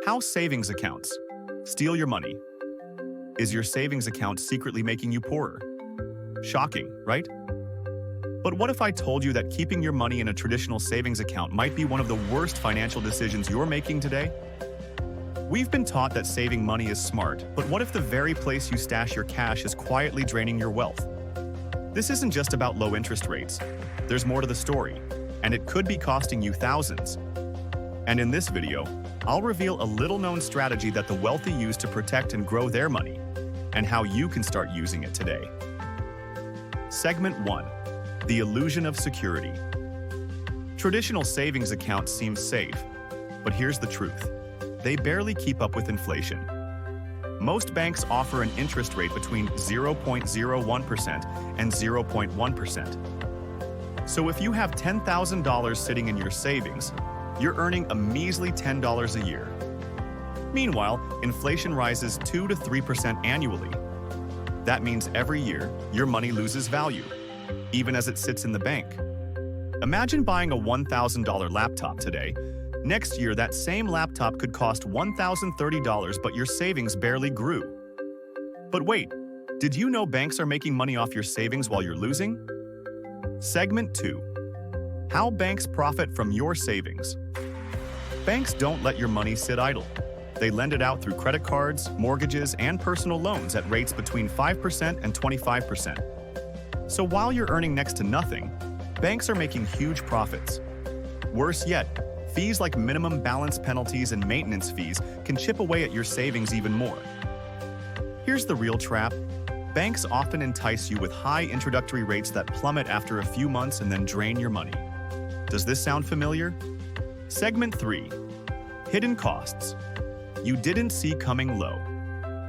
House savings accounts. Steal your money. Is your savings account secretly making you poorer? Shocking, right? But what if I told you that keeping your money in a traditional savings account might be one of the worst financial decisions you're making today? We've been taught that saving money is smart, but what if the very place you stash your cash is quietly draining your wealth? This isn't just about low interest rates. There's more to the story, and it could be costing you thousands. And in this video, I'll reveal a little-known strategy that the wealthy use to protect and grow their money, and how you can start using it today. Segment 1. The illusion of security. Traditional savings accounts seem safe, but here's the truth. They barely keep up with inflation. Most banks offer an interest rate between 0.01% and 0.1%. So if you have $10,000 sitting in your savings, you're earning a measly $10 a year. Meanwhile, inflation rises 2 to 3% annually. That means every year, your money loses value, even as it sits in the bank. Imagine buying a $1,000 laptop today. Next year, that same laptop could cost $1,030, but your savings barely grew. But wait, did you know banks are making money off your savings while you're losing? Segment 2. How banks profit from your savings. Banks don't let your money sit idle. They lend it out through credit cards, mortgages, and personal loans at rates between 5% and 25%. So while you're earning next to nothing, banks are making huge profits. Worse yet, fees like minimum balance penalties and maintenance fees can chip away at your savings even more. Here's the real trap. Banks often entice you with high introductory rates that plummet after a few months and then drain your money. Does this sound familiar? Segment 3. Hidden costs. You didn't see coming low.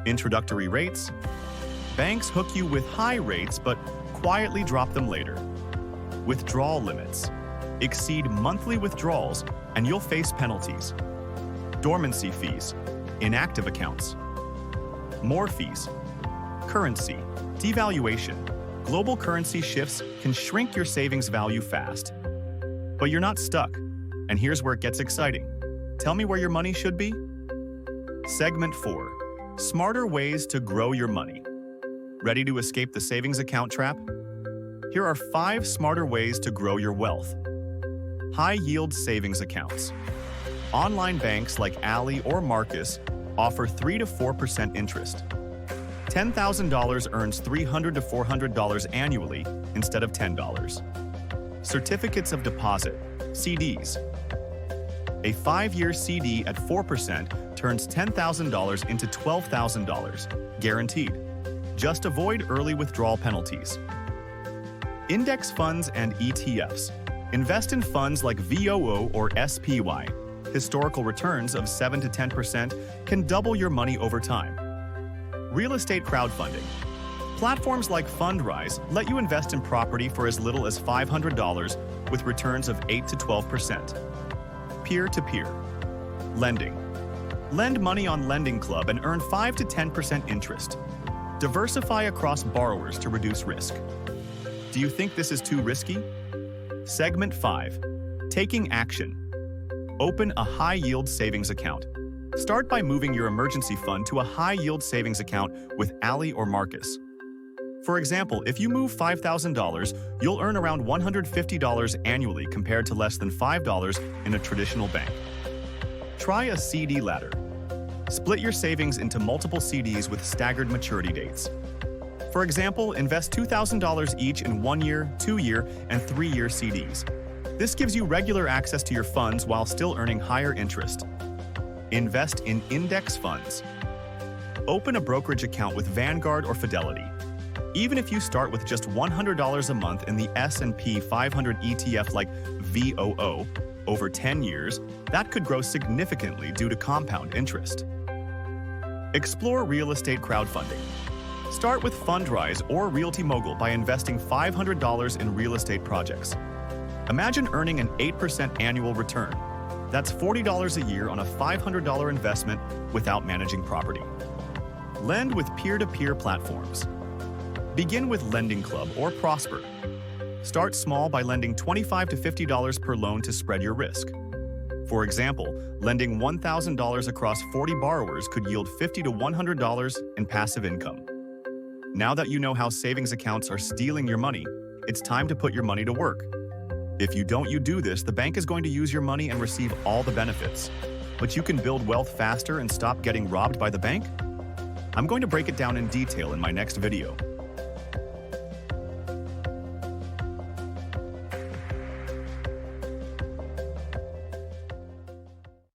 Introductory rates. Banks hook you with high rates but quietly drop them later. Withdrawal limits. Exceed monthly withdrawals and you'll face penalties. Dormancy fees. Inactive accounts. More fees. Currency. Devaluation. Global currency shifts can shrink your savings value fast. But you're not stuck. And here's where it gets exciting. Tell me where your money should be? Segment 4. Smarter ways to grow your money. Ready to escape the savings account trap? Here are 5 smarter ways to grow your wealth. High-yield savings accounts. Online banks like Ally or Marcus offer 3 to 4% interest. $10,000 earns $300 to $400 annually instead of $10. Certificates of deposit, CDs. A 5-year CD at 4% turns $10,000 into $12,000, guaranteed. Just avoid early withdrawal penalties. Index funds and ETFs. Invest in funds like VOO or SPY. Historical returns of 7 to 10% can double your money over time. Real estate crowdfunding. Platforms like Fundrise let you invest in property for as little as $500 with returns of 8 to 12%. Peer-to-peer. Lending. Lend money on Lending Club and earn 5 to 10% interest. Diversify across borrowers to reduce risk. Do you think this is too risky? Segment 5. Taking action. Open a high-yield savings account. Start by moving your emergency fund to a high-yield savings account with Ally or Marcus. For example, if you move $5,000, you'll earn around $150 annually compared to less than $5 in a traditional bank. Try a CD ladder. Split your savings into multiple CDs with staggered maturity dates. For example, invest $2,000 each in 1-year, 2-year, and 3-year CDs. This gives you regular access to your funds while still earning higher interest. Invest in index funds. Open a brokerage account with Vanguard or Fidelity. Even if you start with just $100 a month in the S&P 500 ETF like VOO, over 10 years, that could grow significantly due to compound interest. Explore real estate crowdfunding. Start with Fundrise or Realty Mogul by investing $500 in real estate projects. Imagine earning an 8% annual return. That's $40 a year on a $500 investment without managing property. Lend with peer-to-peer platforms. Begin with Lending Club or Prosper. Start small by lending $25 to $50 per loan to spread your risk. For example, lending $1,000 across 40 borrowers could yield $50 to $100 in passive income. Now that you know how savings accounts are stealing your money, it's time to put your money to work. If you do this, the bank is going to use your money and receive all the benefits. But you can build wealth faster and stop getting robbed by the bank? I'm going to break it down in detail in my next video.